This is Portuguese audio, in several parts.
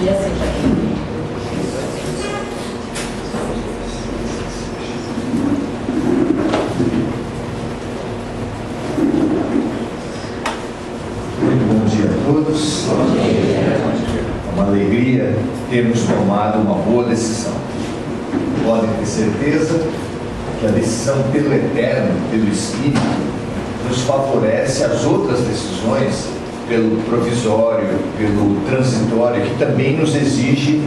dia seja bem-vindo. Muito bom dia a todos. É uma alegria termos tomado uma boa decisão. Podem ter certeza que a decisão pelo Eterno, pelo Espírito, nos favorece as outras decisões, pelo provisório, pelo transitório, que também nos exige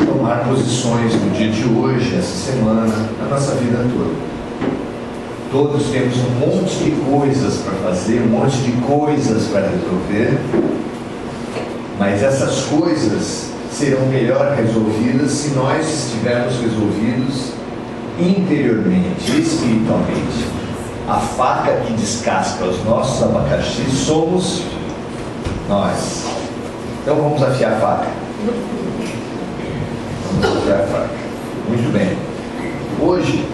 tomar posições no dia de hoje, essa semana, na nossa vida toda. Todos temos um monte de coisas para fazer, um monte de coisas para resolver, mas essas coisas serão melhor resolvidas se nós estivermos resolvidos interiormente, espiritualmente. A faca que descasca os nossos abacaxis somos nós. Então vamos afiar a faca. Vamos afiar a faca. Muito bem. Hoje,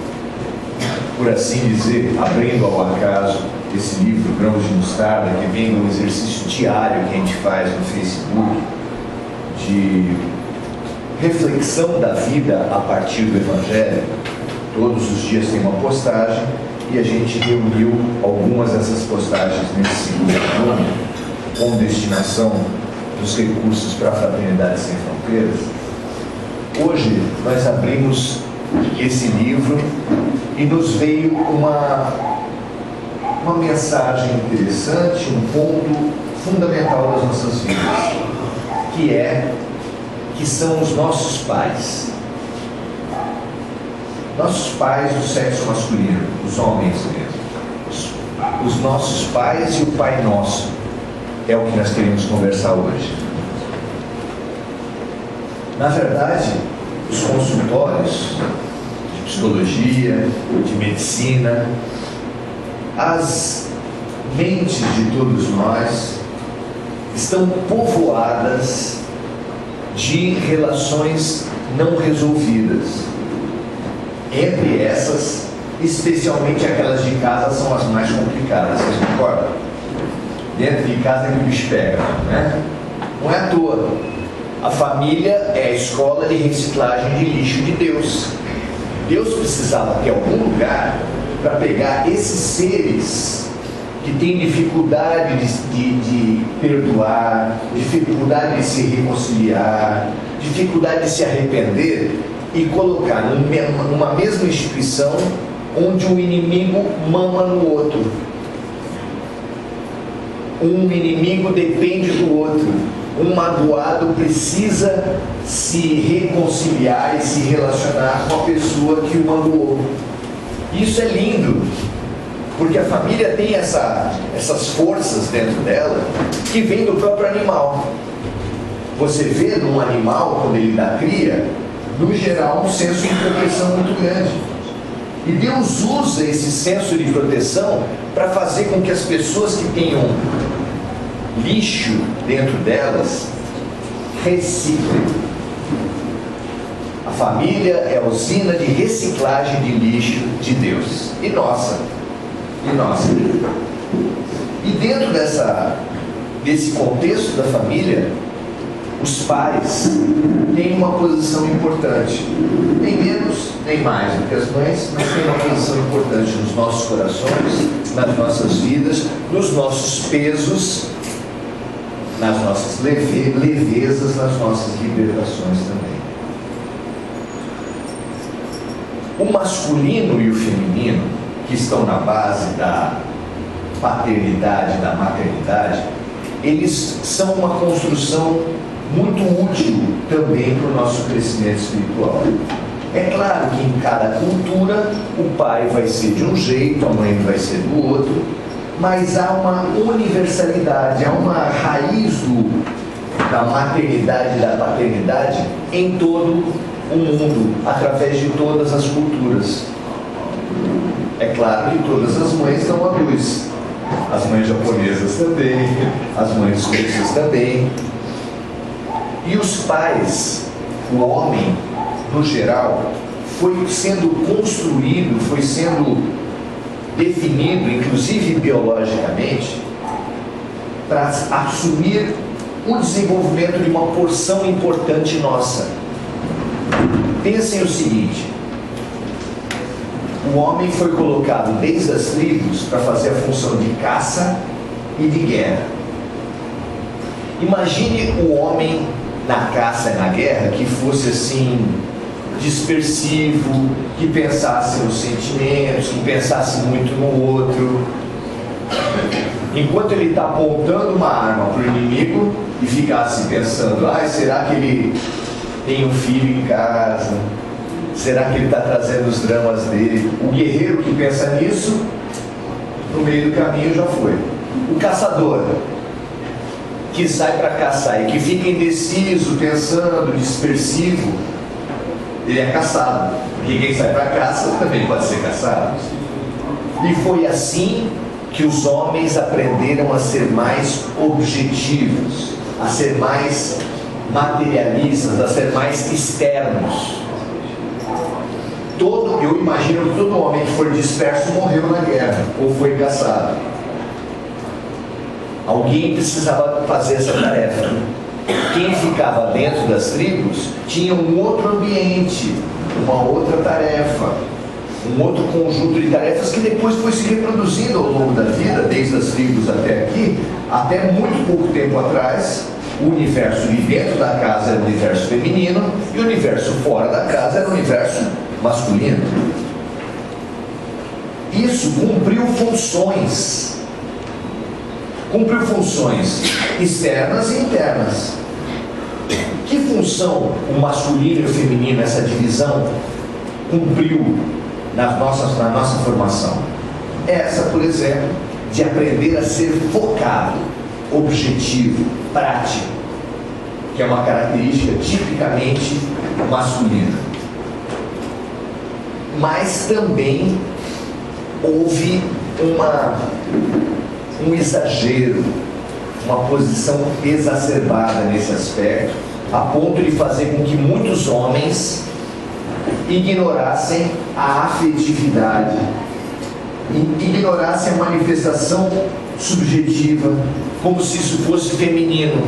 por assim dizer, abrindo ao acaso esse livro, Grãos de Mostarda, que vem no exercício diário que a gente faz no Facebook, de reflexão da vida a partir do Evangelho. Todos os dias tem uma postagem e a gente reuniu algumas dessas postagens nesse segundo volume, com destinação dos recursos para a Fraternidade Sem Fronteiras. Hoje nós abrimos esse livro e nos veio uma mensagem interessante, um ponto fundamental das nossas vidas, que são os nossos pais. Nossos pais do sexo masculino, os homens mesmo. Os nossos pais e o Pai Nosso é o que nós queremos conversar hoje. Na verdade, os consultórios de psicologia, de medicina, as mentes de todos nós estão povoadas de relações não resolvidas. Entre essas, especialmente aquelas de casa, são as mais complicadas, vocês concordam? Dentro de casa é que o bicho pega, né? Não é à toa. A família é a escola de reciclagem de lixo de Deus. Deus precisava ter algum lugar para pegar esses seres que têm dificuldade de perdoar, dificuldade de se reconciliar, dificuldade de se arrepender, e colocar numa mesma instituição onde o inimigo mama no outro. Um inimigo depende do outro. Um magoado precisa se reconciliar e se relacionar com a pessoa que o magoou. Isso é lindo, porque a família tem essas forças dentro dela que vêm do próprio animal. Você vê num animal, quando ele dá cria, no geral, um senso de proteção muito grande. E Deus usa esse senso de proteção para fazer com que as pessoas que tenham lixo dentro delas reciclem. A família é a usina de reciclagem de lixo de Deus. E nossa. E dentro desse contexto da família, os pais têm uma posição importante, nem menos nem mais do que as mães, mas têm uma posição importante nos nossos corações, nas nossas vidas, nos nossos pesos, nas nossas levezas, nas nossas libertações também. O masculino e o feminino, que estão na base da paternidade, da maternidade, eles são uma construção muito útil também para o nosso crescimento espiritual. É claro que em cada cultura o pai vai ser de um jeito, a mãe vai ser do outro, mas há uma universalidade, há uma raiz da maternidade e da paternidade em todo o mundo, através de todas as culturas. É claro que todas as mães dão à luz, as mães japonesas também, as mães russas também. E os pais, o homem, no geral, foi sendo construído, foi sendo definido, inclusive biologicamente, para assumir o desenvolvimento de uma porção importante nossa. Pensem o seguinte: o homem foi colocado desde as tribos para fazer a função de caça e de guerra. Imagine o homem na caça e na guerra que fosse assim, dispersivo, que pensasse nos sentimentos, que pensasse muito no outro. Enquanto ele está apontando uma arma para o inimigo e ficasse pensando: será que ele tem um filho em casa? Será que ele está trazendo os dramas dele? O guerreiro que pensa nisso, no meio do caminho já foi. O caçador que sai para caçar e que fica indeciso, pensando, dispersivo, ele é caçado. Porque quem sai para caça também pode ser caçado. E foi assim que os homens aprenderam a ser mais objetivos, a ser mais materialistas, a ser mais externos. Eu imagino que todo homem que for disperso morreu na guerra ou foi caçado. Alguém precisava fazer essa tarefa. Quem ficava dentro das tribos tinha um outro ambiente, uma outra tarefa, um outro conjunto de tarefas que depois foi se reproduzindo ao longo da vida, desde as tribos até aqui. Até muito pouco tempo atrás, o universo de dentro da casa era o universo feminino e o universo fora da casa era o universo masculino. Isso cumpriu funções externas e internas. Que função o masculino e o feminino, essa divisão, cumpriu na nossa formação? Essa, por exemplo, de aprender a ser focado, objetivo, prático, que é uma característica tipicamente masculina. Mas também houve um exagero, uma posição exacerbada nesse aspecto, a ponto de fazer com que muitos homens ignorassem a afetividade, ignorassem a manifestação subjetiva, como se isso fosse feminino,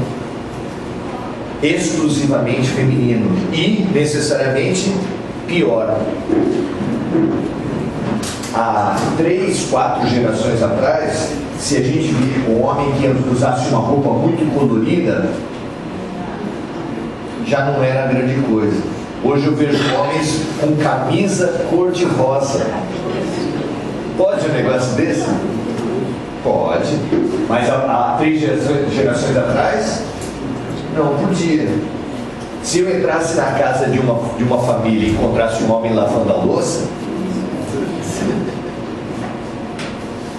exclusivamente feminino, e necessariamente pior. Há 3, 4 gerações atrás, se a gente via um homem que usasse uma roupa muito colorida, já não era grande coisa. Hoje eu vejo homens com camisa cor-de-rosa. Pode um negócio desse? Pode. Mas há 3 gerações atrás, não podia. Se eu entrasse na casa de uma família e encontrasse um homem lavando a louça,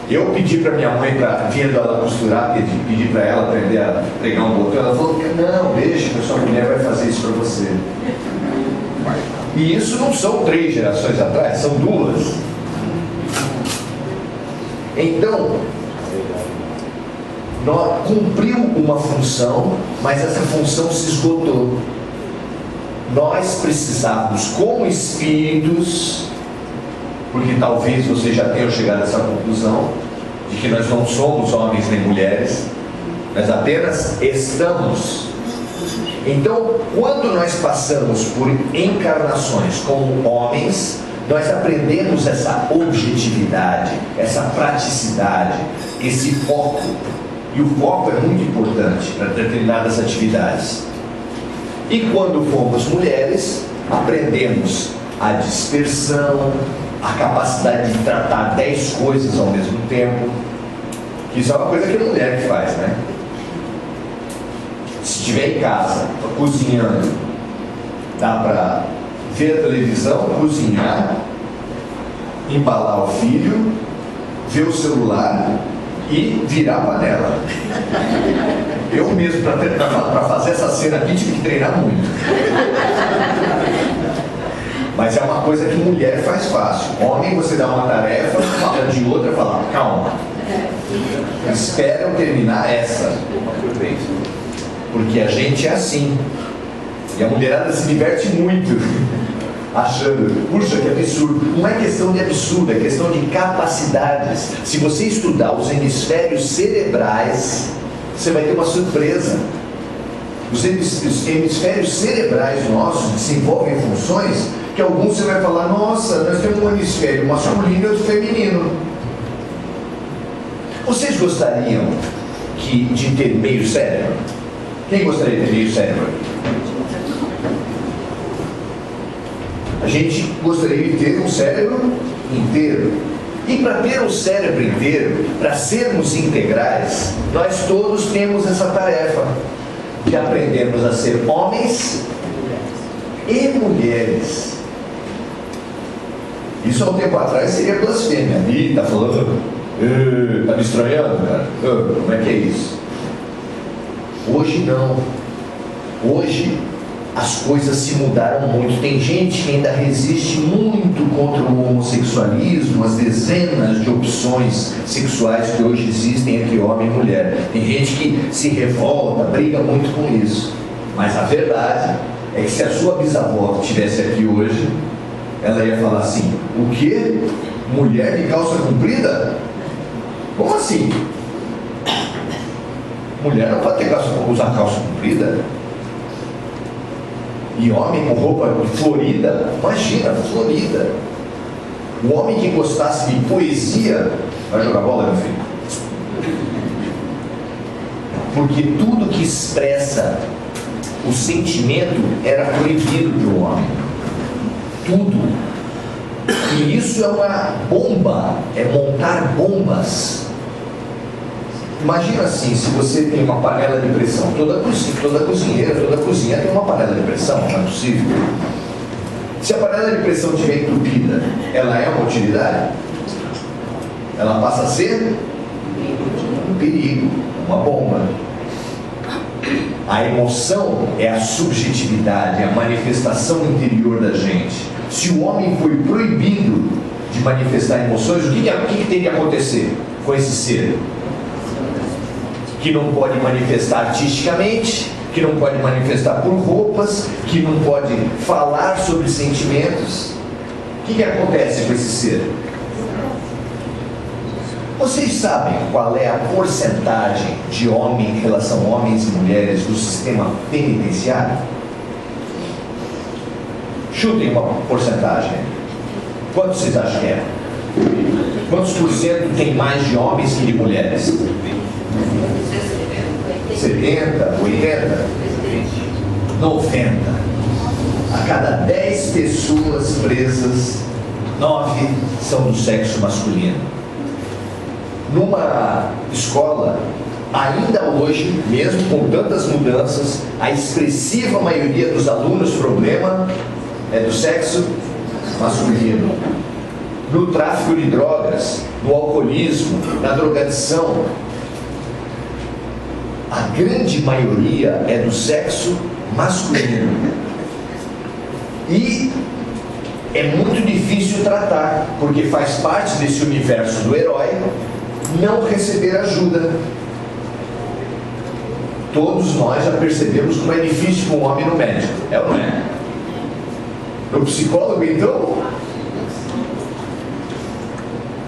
eu pedi para minha mãe, vendo ela costurar, pedi para ela aprender a pregar um botão. Ela falou: não, deixa que a sua mulher vai fazer isso para você. E isso não são 3 gerações atrás, são 2. Então, cumpriu uma função, mas essa função se esgotou. Nós precisamos, como espíritos, porque talvez vocês já tenham chegado a essa conclusão, de que nós não somos homens nem mulheres, nós apenas estamos. Então, quando nós passamos por encarnações como homens, nós aprendemos essa objetividade, essa praticidade, esse foco. E o foco é muito importante para determinadas atividades. E quando fomos mulheres, aprendemos a dispersão, a capacidade de tratar 10 coisas ao mesmo tempo. Isso é uma coisa que a mulher que faz, né? Se estiver em casa, cozinhando, dá para ver a televisão, cozinhar, embalar o filho, ver o celular e virar a panela. Eu mesmo, para fazer essa cena aqui, tive que treinar muito. Mas é uma coisa que mulher faz fácil. Homem, você dá uma tarefa, fala de outra, fala: calma, espera eu terminar essa. Porque a gente é assim. E a mulherada se diverte muito, achando: puxa, que absurdo. Não é questão de absurdo, é questão de capacidades. Se você estudar os hemisférios cerebrais, você vai ter uma surpresa. Os hemisférios cerebrais nossos desenvolvem funções que alguns você vai falar, nossa, nós temos um hemisfério masculino e outro feminino. Vocês gostariam de ter meio cérebro? Quem gostaria de ter meio cérebro? A gente gostaria de ter um cérebro inteiro. E para ter o cérebro inteiro, para sermos integrais, nós todos temos essa tarefa de aprendermos a ser homens e mulheres. Isso há um tempo atrás seria blasfêmia. Ih, tá falando, tá me estranhando, cara? Como é que é isso? Hoje não. Hoje as coisas se mudaram muito. Tem gente que ainda resiste muito contra o homossexualismo, as dezenas de opções sexuais que hoje existem entre homem e mulher. Tem gente que se revolta, briga muito com isso. Mas a verdade é que se a sua bisavó estivesse aqui hoje, ela ia falar assim, o quê? Mulher de calça comprida? Como assim? Mulher não pode usar calça comprida? E homem com roupa florida? Imagina, florida. O homem que gostasse de poesia, vai jogar bola, meu filho? Porque tudo que expressa o sentimento era proibido para o homem. Tudo. E isso é uma bomba, é montar bombas. Imagina assim, se você tem uma panela de pressão, toda cozinha tem uma panela de pressão, não é possível. Se a panela de pressão estiver entupida, ela é uma utilidade? Ela passa a ser um perigo, uma bomba. A emoção é a subjetividade, é a manifestação interior da gente. Se o homem foi proibido de manifestar emoções, o que tem que acontecer com esse ser? Que não pode manifestar artisticamente, que não pode manifestar por roupas, que não pode falar sobre sentimentos. O que acontece com esse ser? Vocês sabem qual é a porcentagem de homem em relação a homens e mulheres do sistema penitenciário? Chutem uma porcentagem. Quanto vocês acham que é? Quantos por cento tem mais de homens que de mulheres? 70, 80, 90. A cada 10 pessoas presas, 9 são do sexo masculino. Numa escola, ainda hoje, mesmo com tantas mudanças, a expressiva maioria dos alunos, problema é do sexo masculino. No tráfico de drogas, no alcoolismo, na drogadição, a grande maioria é do sexo masculino. E é muito difícil tratar, porque faz parte desse universo do herói não receber ajuda. Todos nós já percebemos como é difícil para um homem no médico, é ou não é? No psicólogo, então?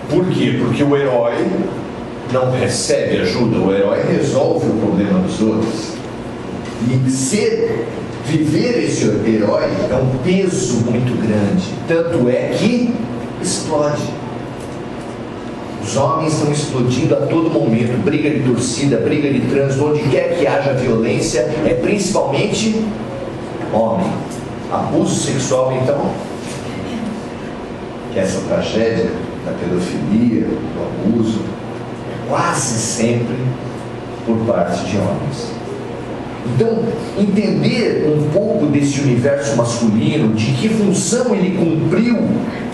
Por quê? Porque o herói não recebe ajuda, o herói resolve o problema dos outros. E viver esse herói é um peso muito grande, tanto é que explode. Os homens estão explodindo a todo momento, briga de torcida, briga de trânsito, onde quer que haja violência, é principalmente homem. Abuso sexual, então, que é essa tragédia da pedofilia, do abuso, quase sempre por parte de homens. Então, entender um pouco desse universo masculino, de que função ele cumpriu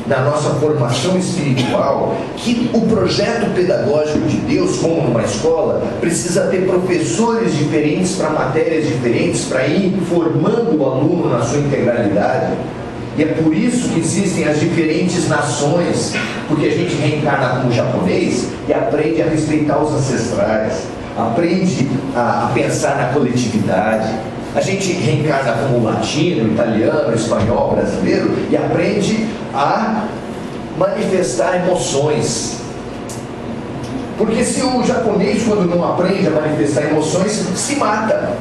na nossa formação espiritual, que o projeto pedagógico de Deus, como numa escola, precisa ter professores diferentes para matérias diferentes, para ir formando o aluno na sua integralidade. E é por isso que existem as diferentes nações, porque a gente reencarna como japonês e aprende a respeitar os ancestrais, aprende a pensar na coletividade. A gente reencarna como latino, italiano, espanhol, brasileiro e aprende a manifestar emoções. Porque se o japonês, quando não aprende a manifestar emoções, se mata.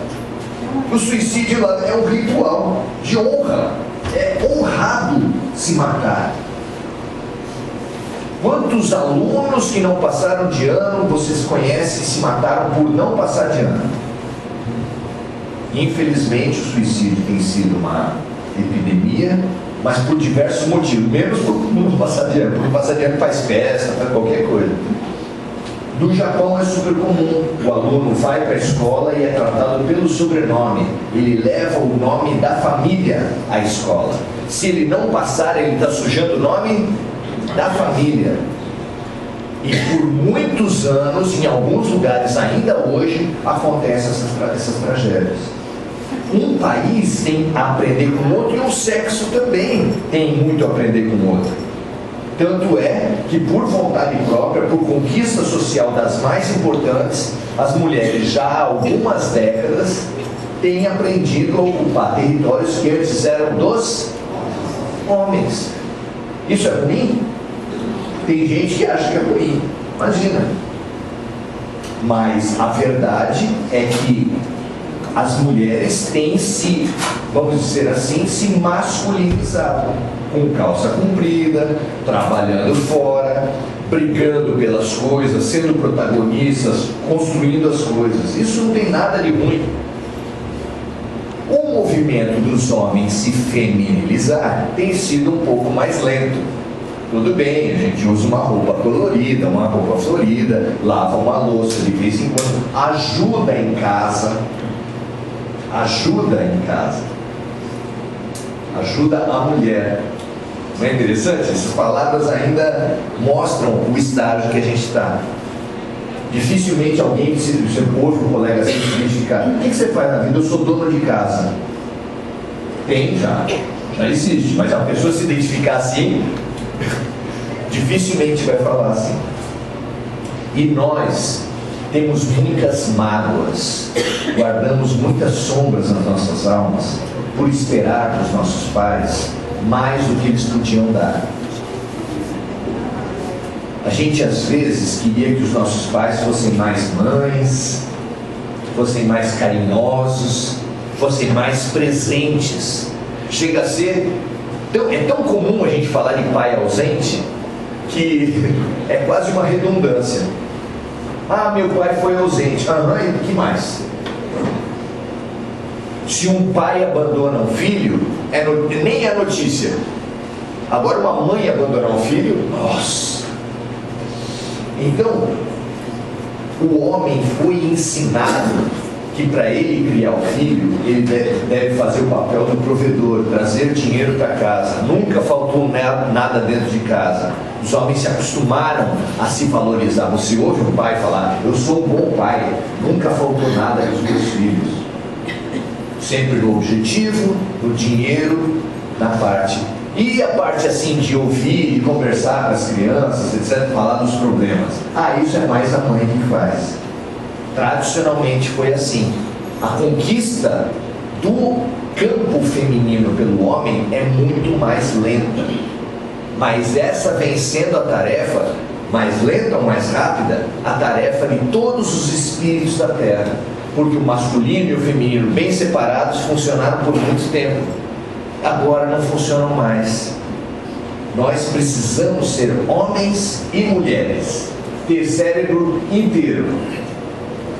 O suicídio lá é um ritual de honra. É honrado se matar. Quantos alunos que não passaram de ano vocês conhecem e se mataram por não passar de ano? Infelizmente o suicídio tem sido uma epidemia, mas por diversos motivos, menos por não passar de ano. Por não passar de ano faz festa, faz qualquer coisa. No Japão é super comum, o aluno vai para a escola e é tratado pelo sobrenome. Ele leva o nome da família à escola. Se ele não passar, ele está sujando o nome da família. E por muitos anos, em alguns lugares ainda hoje, acontecem essas tragédias. Um país tem a aprender com o outro e o sexo também tem muito a aprender com o outro. Tanto é que, por vontade própria, por conquista social das mais importantes, as mulheres já há algumas décadas têm aprendido a ocupar territórios que antes eram dos homens. Isso é ruim? Tem gente que acha que é ruim, imagina. Mas a verdade é que as mulheres têm se, vamos dizer assim, se masculinizado, com calça comprida, trabalhando fora, brigando pelas coisas, sendo protagonistas, construindo as coisas. Isso não tem nada de ruim. O movimento dos homens se feminilizar tem sido um pouco mais lento. Tudo bem, a gente usa uma roupa colorida, uma roupa florida, lava uma louça de vez em quando, ajuda em casa, ajuda a mulher. Não é interessante? Essas palavras ainda mostram o estágio que a gente está. Dificilmente alguém, você ouve um colega assim se identificar: o que você faz na vida? Eu sou dono de casa. Tem, já existe, mas a pessoa se identificar assim, dificilmente vai falar assim. E nós temos muitas mágoas, guardamos muitas sombras nas nossas almas por esperar dos nossos pais mais do que eles podiam dar. A gente às vezes queria que os nossos pais fossem mais mães, fossem mais carinhosos, fossem mais presentes. Chega a ser é tão comum a gente falar de pai ausente que é quase uma redundância. Ah, meu pai foi ausente. E o que mais? Se um pai abandona um filho, nem é notícia. Agora uma mãe abandonar um filho, nossa. Então, o homem foi ensinado que para ele criar o filho, ele deve fazer o papel do provedor, trazer dinheiro para casa. Nunca faltou nada dentro de casa. Os homens se acostumaram a se valorizar. Você ouve um pai falar: eu sou um bom pai, nunca faltou nada dos meus filhos. Sempre no objetivo, no dinheiro, na parte. E a parte assim de ouvir, de conversar com as crianças, etc., falar dos problemas. Isso é mais a mãe que faz. Tradicionalmente foi assim. A conquista do campo feminino pelo homem é muito mais lenta. Mas essa vem sendo a tarefa, mais lenta ou mais rápida, a tarefa de todos os espíritos da Terra. Porque o masculino e o feminino, bem separados, funcionaram por muito tempo. Agora não funcionam mais. Nós precisamos ser homens e mulheres, ter cérebro inteiro.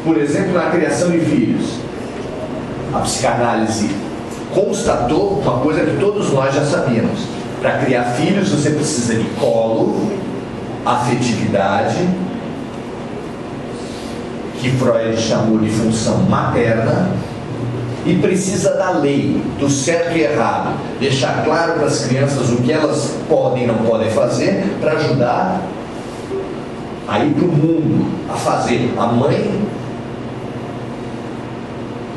Por exemplo, na criação de filhos, a psicanálise constatou uma coisa que todos nós já sabíamos: para criar filhos você precisa de colo, afetividade, que Freud chamou de função materna, e precisa da lei, do certo e errado, deixar claro para as crianças o que elas podem e não podem fazer, para ajudar a ir para o mundo, a fazer. A mãe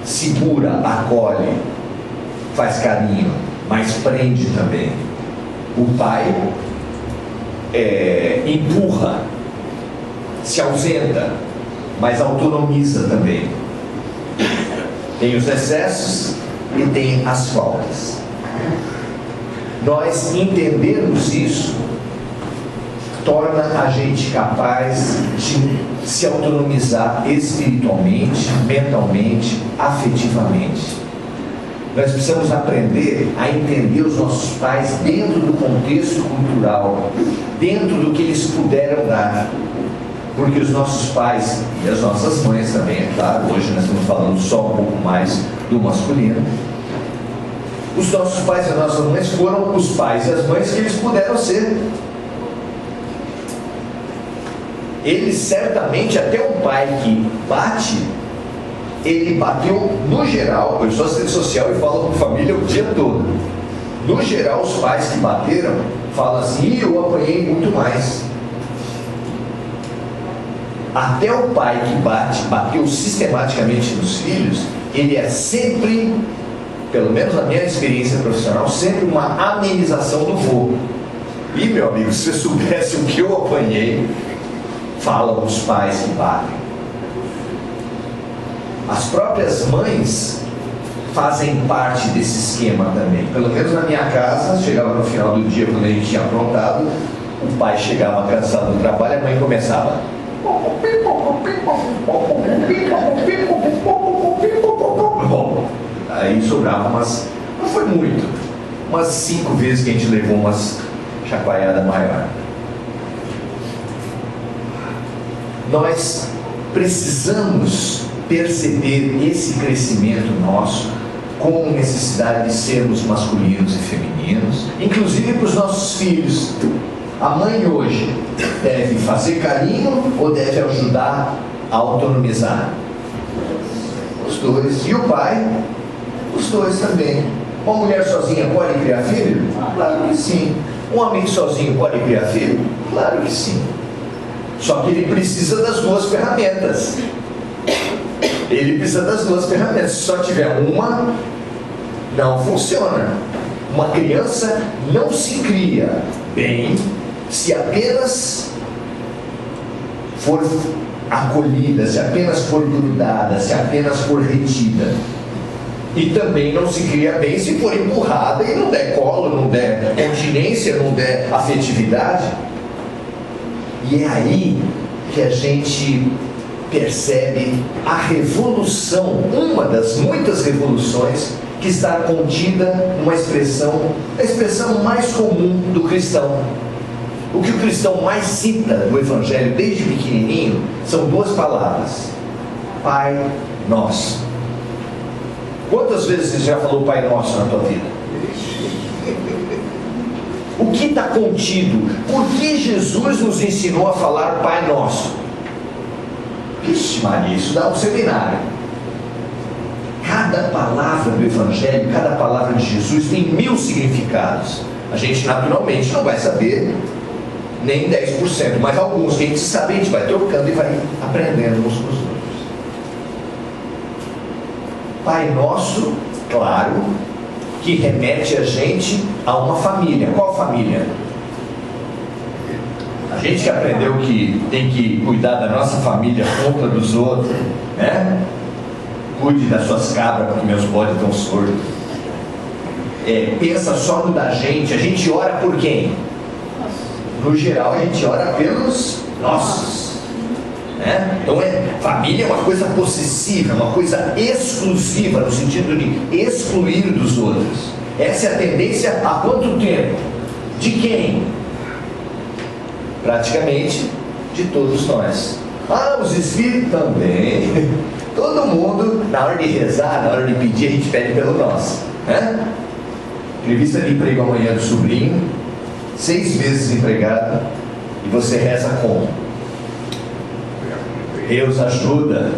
segura, acolhe, faz carinho, mas prende também. O pai empurra, se ausenta, mas autonomiza também. Tem os excessos e tem as faltas. Nós entendermos isso torna a gente capaz de se autonomizar espiritualmente, mentalmente, afetivamente. Nós precisamos aprender a entender os nossos pais dentro do contexto cultural, dentro do que eles puderam dar. Porque os nossos pais e as nossas mães também, é claro, hoje nós estamos falando só um pouco mais do masculino. Os nossos pais e as nossas mães foram os pais e as mães que eles puderam ser. Eles certamente, até um pai que bate, ele bateu no geral. Eu sou assistente social e falo com família o dia todo. No geral, os pais que bateram falam assim: eu apanhei muito mais. Até o pai que bateu sistematicamente nos filhos, ele é sempre, pelo menos na minha experiência profissional, sempre uma amenização do fogo. E, meu amigo, se você soubesse o que eu apanhei, falam os pais que batem. As próprias mães fazem parte desse esquema também. Pelo menos na minha casa, chegava no final do dia, quando a gente tinha aprontado, o pai chegava cansado do trabalho, a mãe começava. Aí sobrava umas, não foi muito, umas 5 vezes que a gente levou umas chacoalhadas maior. Nós precisamos perceber esse crescimento nosso com necessidade de sermos masculinos e femininos, inclusive para os nossos filhos. A mãe hoje deve fazer carinho ou deve ajudar a autonomizar? Os dois. E o pai? Os dois também. Uma mulher sozinha pode criar filho? Claro que sim. Um homem sozinho pode criar filho? Claro que sim. Só que ele precisa das duas ferramentas. Ele precisa das duas ferramentas. Se só tiver uma, não funciona. Uma criança não se cria bem se apenas for acolhida, se apenas for grudada, se apenas for retida. E também não se cria bem se for empurrada e não der colo, não der continência, não der afetividade. E é aí que a gente percebe a revolução, uma das muitas revoluções que está contida numa expressão, a expressão mais comum do cristão. O que o cristão mais cita no Evangelho desde pequenininho são 2 palavras: Pai Nosso. Quantas vezes você já falou Pai Nosso na tua vida? O que está contido? Por que Jesus nos ensinou a falar Pai Nosso? Vixe Maria, isso dá um seminário. Cada palavra do Evangelho, cada palavra de Jesus tem 1000 significados. A gente naturalmente não vai saber nem 10%, mas alguns que a gente sabe, a gente vai trocando e vai aprendendo uns com os outros. Pai Nosso, claro, que remete a gente a uma família. Qual família? A gente que aprendeu que tem que cuidar da nossa família contra dos outros, né? Cuide das suas cabras, porque meus bodes estão surdos. Pensa só no da gente. A gente ora por quem? No geral, a gente ora pelos nossos. Né? Então, família é uma coisa possessiva, uma coisa exclusiva, no sentido de excluir dos outros. Essa é a tendência há quanto tempo? De quem? Praticamente de todos nós. Os espíritos também. Todo mundo, na hora de rezar, na hora de pedir, a gente pede pelo nosso. Né? Entrevista de emprego amanhã do sobrinho, 6 meses empregado, e você reza como? Deus ajuda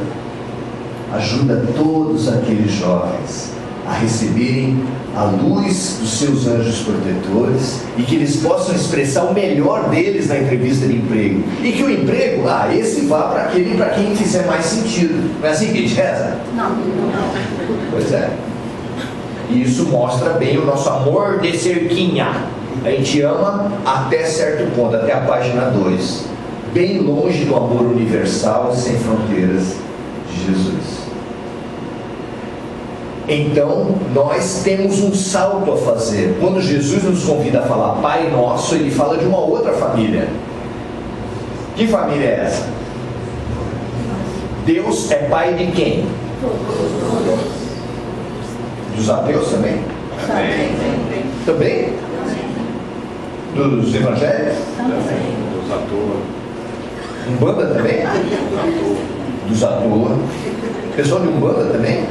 todos aqueles jovens a receberem a luz dos seus anjos protetores e que eles possam expressar o melhor deles na entrevista de emprego. E que o emprego, esse vá para aquele para quem fizer mais sentido. Não é assim que a gente reza? Não. Pois é. E isso mostra bem o nosso amor de cerquinha. A gente ama até certo ponto, até a página 2. Bem longe do amor universal e sem fronteiras de Jesus. Então, nós temos um salto a fazer. Quando Jesus nos convida a falar Pai Nosso, Ele fala de uma outra família. Que família é essa? Deus é pai de quem? Dos ateus também? Também? Dos evangélicos? Dos atores. Umbanda também? Dos atores. Pessoal de Umbanda também?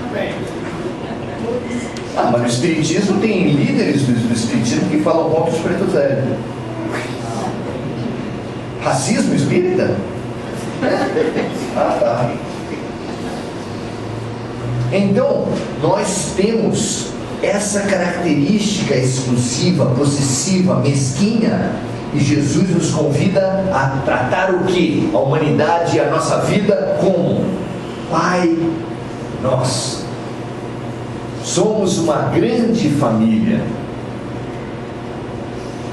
Ah, mas no Espiritismo tem líderes do Espiritismo que falam contra os pretos velhos. Racismo espírita? Ah, tá. Então, nós temos essa característica exclusiva, possessiva, mesquinha, e Jesus nos convida a tratar o quê? A humanidade e a nossa vida como Pai Nosso. Somos uma grande família.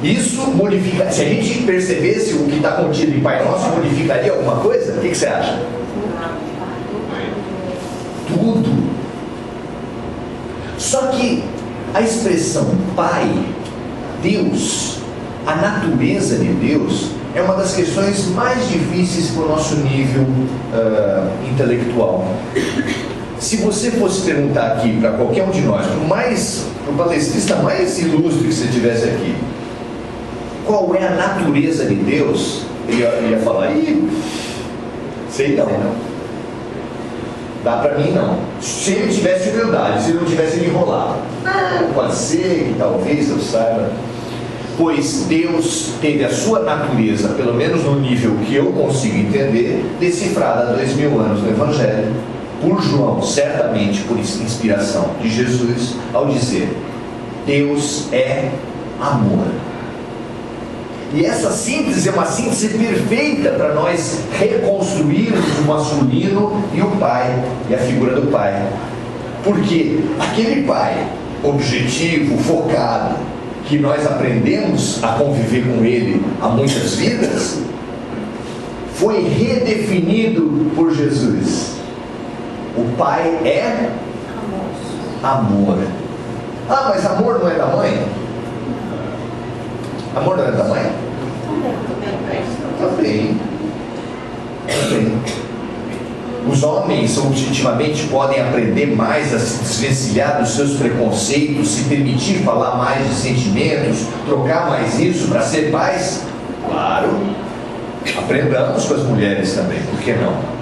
Isso modifica. Se a gente percebesse o que está contido em Pai Nosso, modificaria alguma coisa? O que você acha? Tudo. Só que a expressão Pai, Deus, a natureza de Deus, é uma das questões mais difíceis para o nosso nível intelectual. Se você fosse perguntar aqui para qualquer um de nós, para o palestrista mais ilustre que você tivesse aqui, qual é a natureza de Deus, ele ia falar, sei não. Dá para mim não. Se ele tivesse humildade, se ele não tivesse, ele enrolava. Pode ser que talvez eu saiba. Pois Deus teve a sua natureza, pelo menos no nível que eu consigo entender, decifrada há 2000 anos no Evangelho, por João, certamente por inspiração de Jesus, ao dizer: Deus é amor. E essa síntese é uma síntese perfeita para nós reconstruirmos o masculino e o pai, e a figura do pai. Porque aquele pai objetivo, focado, que nós aprendemos a conviver com ele há muitas vidas, foi redefinido por Jesus. O pai é amor. Ah, mas amor não é da mãe? Amor não é da mãe? Também. Os homens objetivamente podem aprender mais a se desvencilhar dos seus preconceitos, se permitir falar mais de sentimentos, trocar mais isso para ser pais? Claro. Aprendamos com as mulheres também, por que não?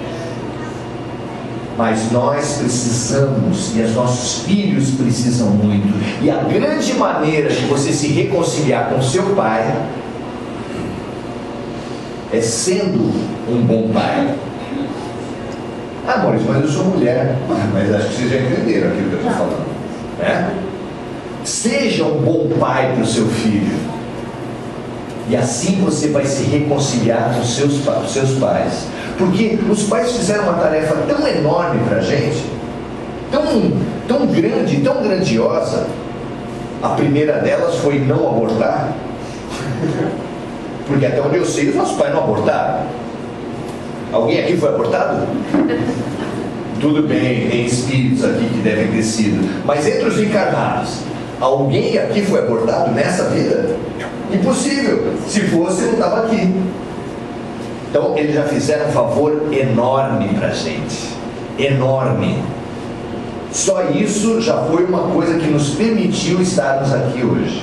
Mas nós precisamos, e os nossos filhos precisam muito, e a grande maneira de você se reconciliar com seu pai é sendo um bom pai. Ah, Maurício, mas eu sou mulher. Mas acho que vocês já entenderam aquilo que eu estou falando, né? Seja um bom pai para o seu filho, e assim você vai se reconciliar com os seus pais. Porque os pais fizeram uma tarefa tão enorme para a gente, tão grande, tão grandiosa. A primeira delas foi não abortar. Porque até onde eu sei, os nossos pais não abortaram. Alguém aqui foi abortado? Tudo bem, tem espíritos aqui que devem ter sido. Mas entre os encarnados, alguém aqui foi abortado nessa vida? Impossível. Se fosse, não estava aqui. Então, eles já fizeram um favor enorme para a gente. Enorme. Só isso já foi uma coisa que nos permitiu estarmos aqui hoje.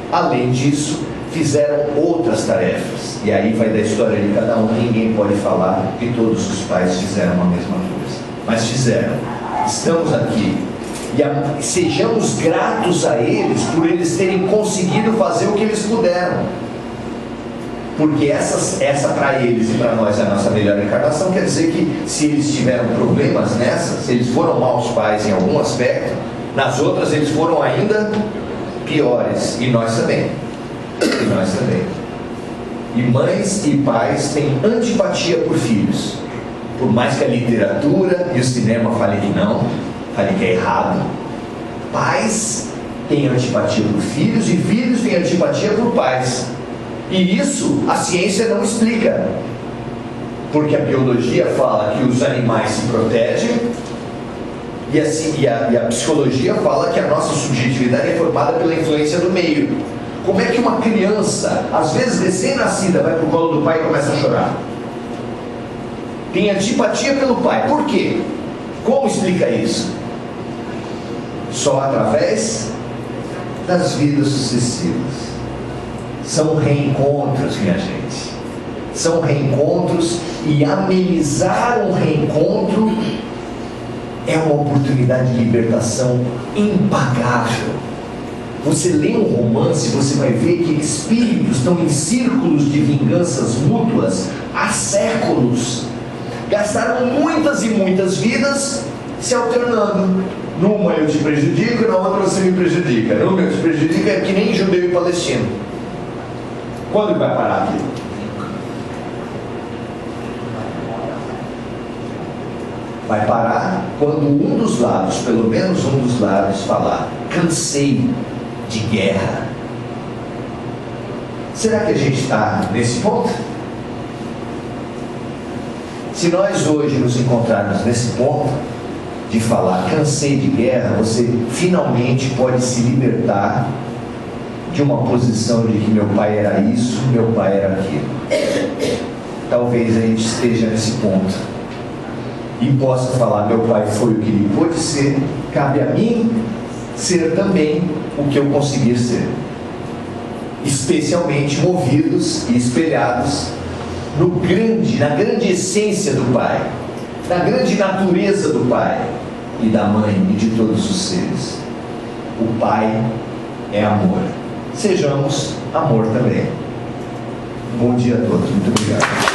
Além disso, fizeram outras tarefas. E aí vai da história de cada um. Ninguém pode falar que todos os pais fizeram a mesma coisa. Mas fizeram. Estamos aqui. E sejamos gratos a eles por eles terem conseguido fazer o que eles puderam. Porque essa para eles e para nós é a nossa melhor encarnação. Quer dizer que se eles tiveram problemas nessa, se eles foram maus pais em algum aspecto, nas outras eles foram ainda piores. E nós também. E nós também. E mães e pais têm antipatia por filhos. Por mais que a literatura e o cinema falem que não, falem que é errado, pais têm antipatia por filhos e filhos têm antipatia por pais. E isso a ciência não explica, porque a biologia fala que os animais se protegem e a psicologia fala que a nossa subjetividade é formada pela influência do meio. Como é que uma criança, às vezes recém-nascida, vai para o colo do pai e começa a chorar? Tem antipatia pelo pai. Por quê? Como explica isso? só através das vidas sucessivas. São reencontros, minha gente. São reencontros, e amenizar um reencontro é uma oportunidade de libertação impagável. Você lê um romance, você vai ver que espíritos estão em círculos de vinganças mútuas há séculos. Gastaram muitas e muitas vidas se alternando. Numa eu te prejudico, na outra você me prejudica. Numa eu te prejudico, é que nem judeu e palestino. Quando vai parar aqui? Vai parar quando um dos lados, pelo menos um dos lados, falar: cansei de guerra. Será que a gente está nesse ponto? Se nós hoje nos encontrarmos nesse ponto de falar cansei de guerra, você finalmente pode se libertar de uma posição de que meu pai era isso, meu pai era aquilo. Talvez a gente esteja nesse ponto e possa falar: meu pai foi o que ele pôde ser, cabe a mim ser também o que eu conseguir ser, especialmente movidos e espelhados na grande essência do Pai, na grande natureza do Pai e da Mãe e de todos os seres. O Pai é amor. Sejamos amor também. Bom dia a todos. Muito obrigado.